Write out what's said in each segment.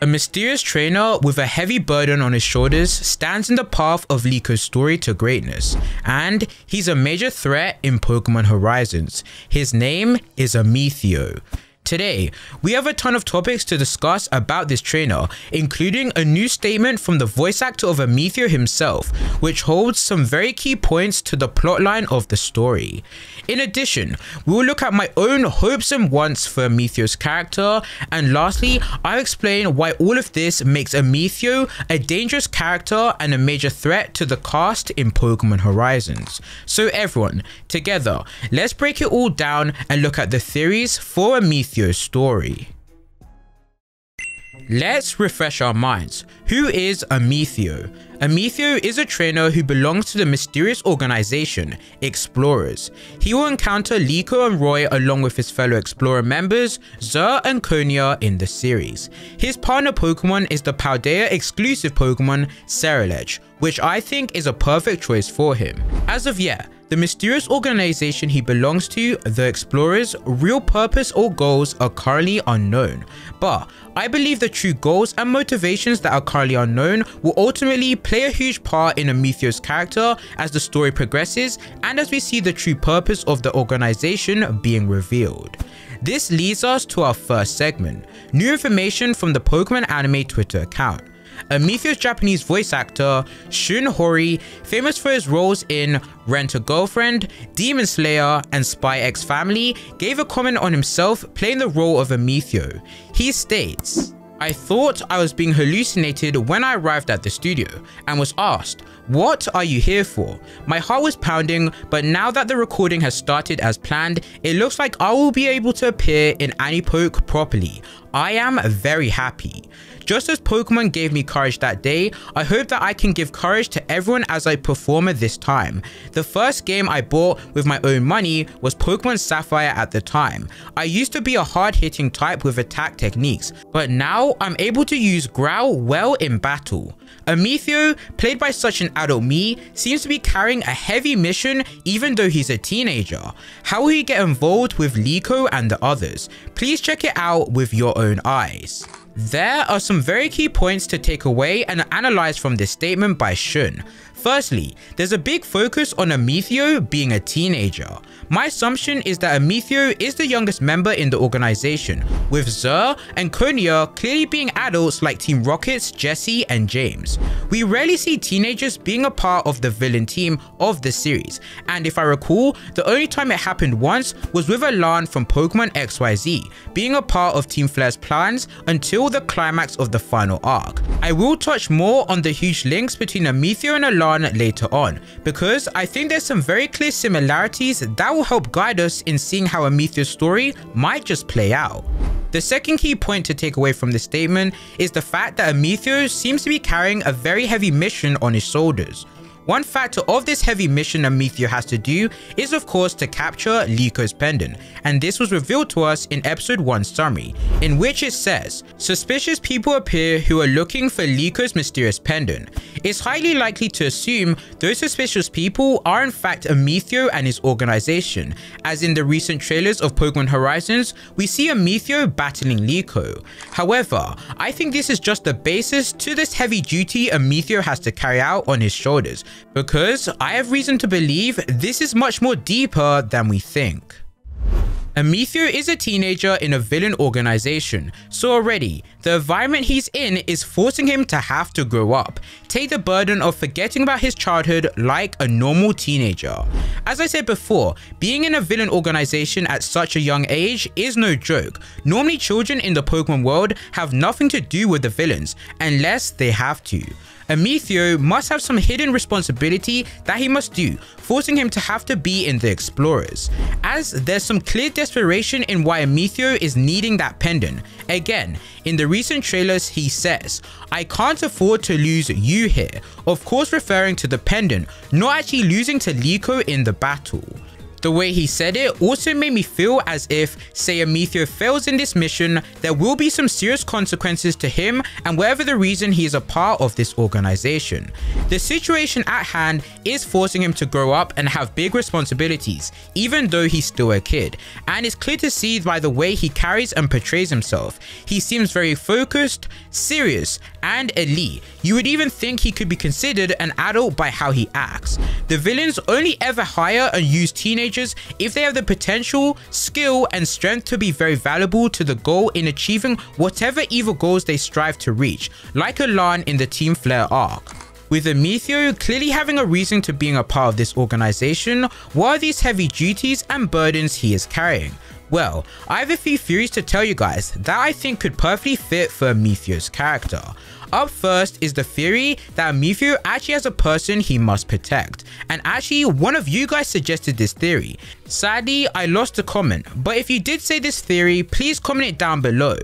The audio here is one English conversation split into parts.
A mysterious trainer with a heavy burden on his shoulders stands in the path of Leeko's story to greatness, and he's a major threat in Pokemon Horizons. His name is Amicio. Today, we have a ton of topics to discuss about this trainer, including a new statement from the voice actor of Amicio himself, which holds some very key points to the plotline of the story. In addition, we will look at my own hopes and wants for Amicio's character, and lastly, I'll explain why all of this makes Amicio a dangerous character and a major threat to the cast in Pokemon Horizons. So everyone, together, let's break it all down and look at the theories for Amicio's story. Let's refresh our minds. Who is Amicio? Amicio is a trainer who belongs to the mysterious organization, Explorers. He will encounter Leeko and Roy along with his fellow Explorer members, Xur and Konya in the series. His partner Pokemon is the Paldea exclusive Pokemon, Ceruledge, which I think is a perfect choice for him. As of yet, the mysterious organization he belongs to, the Explorers, real purpose or goals are currently unknown. But I believe the true goals and motivations that are currently unknown will ultimately play a huge part in Amicio's character as the story progresses and as we see the true purpose of the organization being revealed. This leads us to our first segment, new information from the Pokemon Anime Twitter account. Amicio's Japanese voice actor, Shun Hori, famous for his roles in Rent-a-Girlfriend, Demon Slayer, and Spy X Family, gave a comment on himself playing the role of Amicio. He states, "I thought I was being hallucinated when I arrived at the studio and was asked, 'What are you here for?' My heart was pounding, but now that the recording has started as planned, it looks like I will be able to appear in Anipoke properly. I am very happy. Just as Pokemon gave me courage that day, I hope that I can give courage to everyone as I perform at this time. The first game I bought with my own money was Pokemon Sapphire at the time. I used to be a hard-hitting type with attack techniques, but now I'm able to use Growl well in battle. Amicio, played by such an adult me, seems to be carrying a heavy mission even though he's a teenager. How will he get involved with Leeko and the others? Please check it out with your own eyes." There are some very key points to take away and analyze from this statement by Shun. Firstly, there's a big focus on Amicio being a teenager. My assumption is that Amicio is the youngest member in the organization, with Xur and Konya clearly being adults like Team Rocket's Jesse and James. We rarely see teenagers being a part of the villain team of the series, and if I recall, the only time it happened once was with Alan from Pokemon XYZ, being a part of Team Flare's plans until the climax of the final arc. I will touch more on the huge links between Amicio and Alan later on, because I think there's some very clear similarities that will help guide us in seeing how Amicio's story might just play out. The second key point to take away from this statement is the fact that Amicio seems to be carrying a very heavy mission on his shoulders. One factor of this heavy mission Amicio has to do is of course to capture Leeko's pendant, and this was revealed to us in episode 1 summary, in which it says, "Suspicious people appear who are looking for Leeko's mysterious pendant." It's highly likely to assume those suspicious people are in fact Amicio and his organization, as in the recent trailers of Pokemon Horizons, we see Amicio battling Leeko. However, I think this is just the basis to this heavy duty Amicio has to carry out on his shoulders, because I have reason to believe this is much more deeper than we think. Amicio is a teenager in a villain organization, so already, the environment he's in is forcing him to have to grow up, take the burden of forgetting about his childhood like a normal teenager. As I said before, being in a villain organization at such a young age is no joke. Normally children in the Pokemon world have nothing to do with the villains, unless they have to. Amicio must have some hidden responsibility that he must do, forcing him to have to be in the Explorers, as there's some clear desperation in why Amicio is needing that pendant. Again, in the recent trailers he says, "I can't afford to lose you here," of course referring to the pendant, not actually losing to Leeko in the battle. The way he said it also made me feel as if, say Amicio fails in this mission, there will be some serious consequences to him and whatever the reason he is a part of this organization. The situation at hand is forcing him to grow up and have big responsibilities, even though he's still a kid, and it's clear to see by the way he carries and portrays himself. He seems very focused, serious, and elite. You would even think he could be considered an adult by how he acts. The villains only ever hire and use teenagers if they have the potential, skill, and strength to be very valuable to the goal in achieving whatever evil goals they strive to reach, like Elan in the Team Flare arc. With Amicio clearly having a reason to being a part of this organization, what are these heavy duties and burdens he is carrying? Well, I have a few theories to tell you guys that I think could perfectly fit for Amicio's character. Up first is the theory that Amicio actually has a person he must protect, and actually one of you guys suggested this theory. Sadly, I lost the comment, but if you did say this theory, please comment it down below.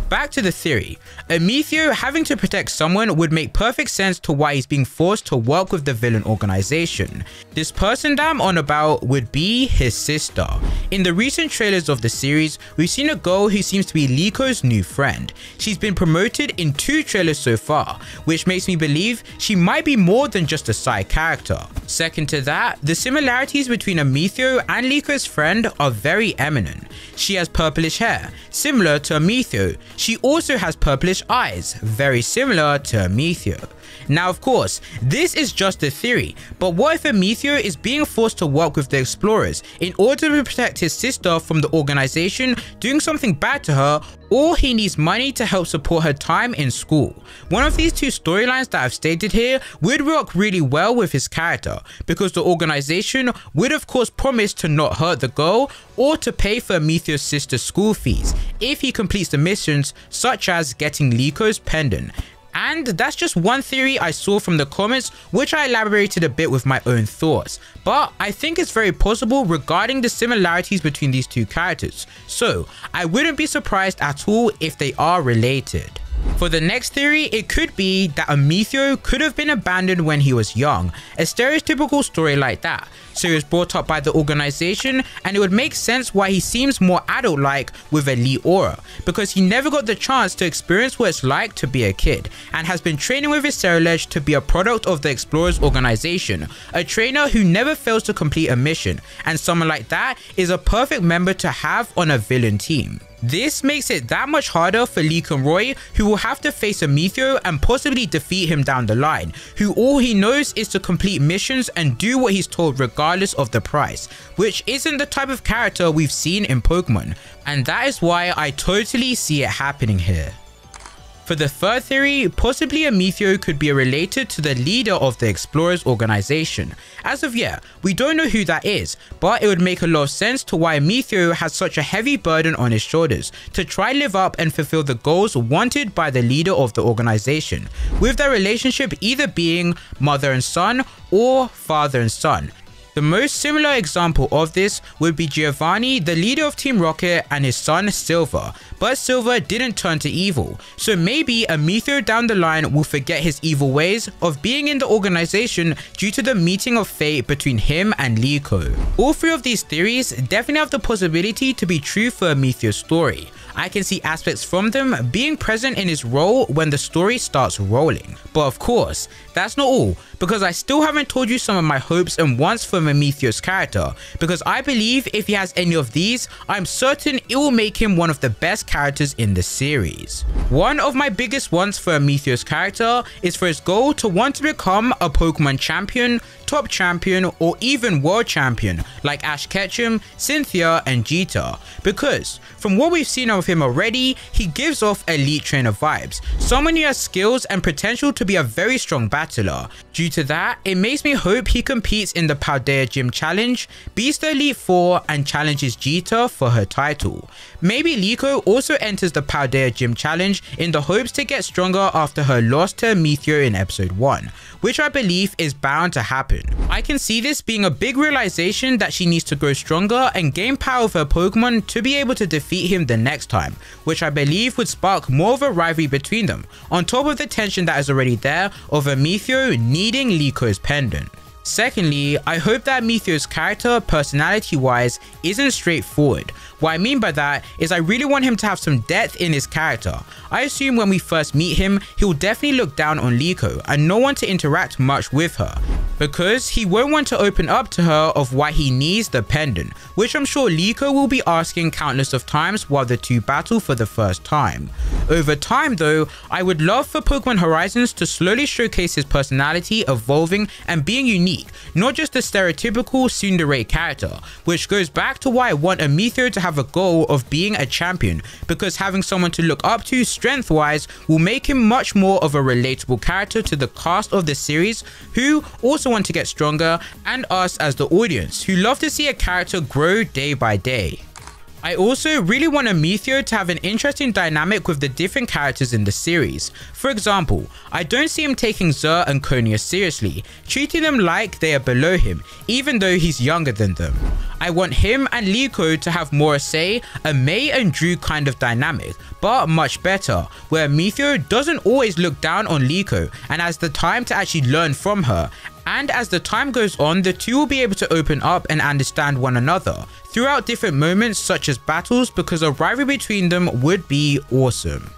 Back to the theory. Amicio having to protect someone would make perfect sense to why he's being forced to work with the villain organization. This person that I'm on about would be his sister. In the recent trailers of the series, we've seen a girl who seems to be Liko's new friend. She's been promoted in 2 trailers so far, which makes me believe she might be more than just a side character. Second to that, the similarities between Amicio and Liko's friend are very eminent. She has purplish hair, similar to Amicio. She also has purplish eyes, very similar to Amicio. Now of course, this is just a theory, but what if Amicio is being forced to work with the Explorers in order to protect his sister from the organization doing something bad to her, or he needs money to help support her time in school? One of these 2 storylines that I've stated here would work really well with his character, because the organization would of course promise to not hurt the girl or to pay for Amicio's sister's school fees if he completes the missions, such as getting Liko's pendant. And that's just one theory I saw from the comments, which I elaborated a bit with my own thoughts. But I think it's very possible regarding the similarities between these 2 characters. So I wouldn't be surprised at all if they are related. For the next theory, it could be that Amicio could have been abandoned when he was young, a stereotypical story like that. So he was brought up by the organization, and it would make sense why he seems more adult-like with elite aura, because he never got the chance to experience what it's like to be a kid, and has been training with Iseralej to be a product of the Explorers organization, a trainer who never fails to complete a mission, and someone like that is a perfect member to have on a villain team. This makes it that much harder for Liko and Roy, who will have to face Amicio and possibly defeat him down the line, who all he knows is to complete missions and do what he's told regardless of the price, which isn't the type of character we've seen in Pokemon, and that is why I totally see it happening here. For the third theory, possibly Amicio could be related to the leader of the Explorers organization. As of yet, we don't know who that is, but it would make a lot of sense to why Amicio has such a heavy burden on his shoulders to try live up and fulfill the goals wanted by the leader of the organization, with their relationship either being mother and son or father and son. The most similar example of this would be Giovanni, the leader of Team Rocket, and his son Silver, but Silver didn't turn to evil, so maybe Amicio down the line will forget his evil ways of being in the organization due to the meeting of fate between him and Liko. All 3 of these theories definitely have the possibility to be true for Amicio's story. I can see aspects from them being present in his role when the story starts rolling. But of course, that's not all, because I still haven't told you some of my hopes and wants for Amicio's character, because I believe if he has any of these, I'm certain it will make him one of the best characters in the series. One of my biggest wants for Amicio's character is for his goal to want to become a Pokemon champion, top champion, or even world champion like Ash Ketchum, Cynthia, and Jita, because from what we've seen of him already, he gives off elite trainer vibes, someone who has skills and potential to be a very strong battler. Due to that, it makes me hope he competes in the Paldea Gym Challenge, beats the Elite Four, and challenges Jita for her title. Maybe Liko also enters the Paldea Gym Challenge in the hopes to get stronger after her loss to Amicio in episode 1, which I believe is bound to happen. I can see this being a big realization that she needs to grow stronger and gain power of her Pokemon to be able to defeat him the next time, which I believe would spark more of a rivalry between them, on top of the tension that is already there of Amicio needing Liko's pendant. Secondly, I hope that Metheo's character, personality-wise, isn't straightforward. What I mean by that is I really want him to have some depth in his character. I assume when we first meet him, he'll definitely look down on Liko and not want to interact much with her, because he won't want to open up to her of why he needs the pendant, which I'm sure Liko will be asking countless of times while the two battle for the first time. Over time though, I would love for Pokemon Horizons to slowly showcase his personality evolving and being unique, not just a stereotypical tsundere character, which goes back to why I want a Metheor to have a goal of being a champion, because having someone to look up to strength wise will make him much more of a relatable character to the cast of the series, who also want to get stronger, and us as the audience who love to see a character grow day by day. I also really want a Metheor to have an interesting dynamic with the different characters in the series. For example, I don't see him taking Xur and Konia seriously, treating them like they are below him, even though he's younger than them. I want him and Liko to have more say, a May and Drew kind of dynamic, but much better, where Metheor doesn't always look down on Liko and has the time to actually learn from her. And as the time goes on, the two will be able to open up and understand one another throughout different moments such as battles, because a rivalry between them would be awesome.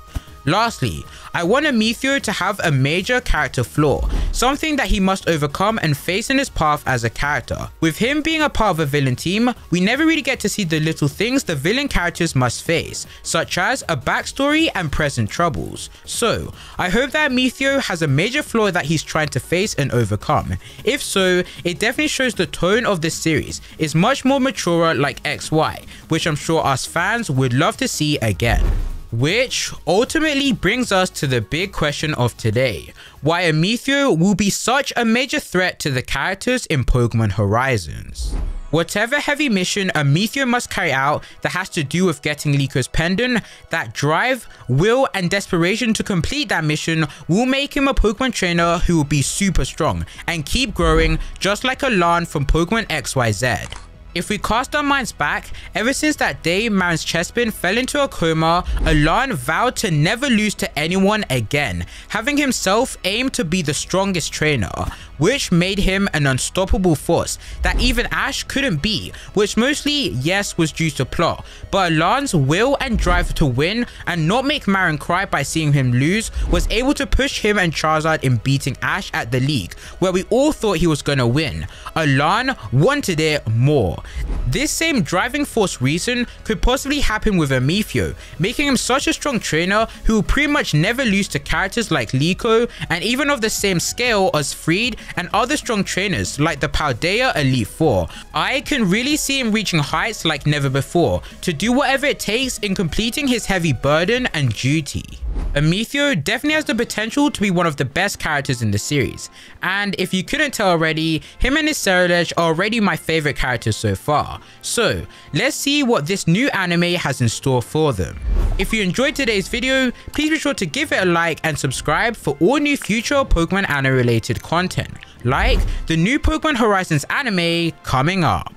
Lastly, I want a Metheor to have a major character flaw, something that he must overcome and face in his path as a character. With him being a part of a villain team, we never really get to see the little things the villain characters must face, such as a backstory and present troubles. So, I hope that Metheor has a major flaw that he's trying to face and overcome. If so, it definitely shows the tone of this series is much more mature like XY, which I'm sure us fans would love to see again. Which ultimately brings us to the big question of today: why a Metheor will be such a major threat to the characters in Pokemon Horizons. Whatever heavy mission a Metheor must carry out that has to do with getting Liko's pendant, that drive, will and desperation to complete that mission will make him a Pokemon trainer who will be super strong and keep growing, just like Alan from Pokemon XYZ. If we cast our minds back, ever since that day Marin's Chespin fell into a coma, Alan vowed to never lose to anyone again, having himself aim to be the strongest trainer, which made him an unstoppable force that even Ash couldn't beat, which mostly, yes, was due to plot, but Alan's will and drive to win and not make Marin cry by seeing him lose was able to push him and Charizard in beating Ash at the league, where we all thought he was gonna win. Alan wanted it more. This same driving force reason could possibly happen with a Metheor, making him such a strong trainer who will pretty much never lose to characters like Liko, and even of the same scale as Freed and other strong trainers like the Paldea Elite Four. I can really see him reaching heights like never before to do whatever it takes in completing his heavy burden and duty. A Metheor definitely has the potential to be one of the best characters in the series, and if you couldn't tell already, him and his Ceruledge are already my favorite characters so far. So let's see what this new anime has in store for them. If you enjoyed today's video, please be sure to give it a like and subscribe for all new future Pokemon anime related content, like the new Pokemon Horizons anime coming up.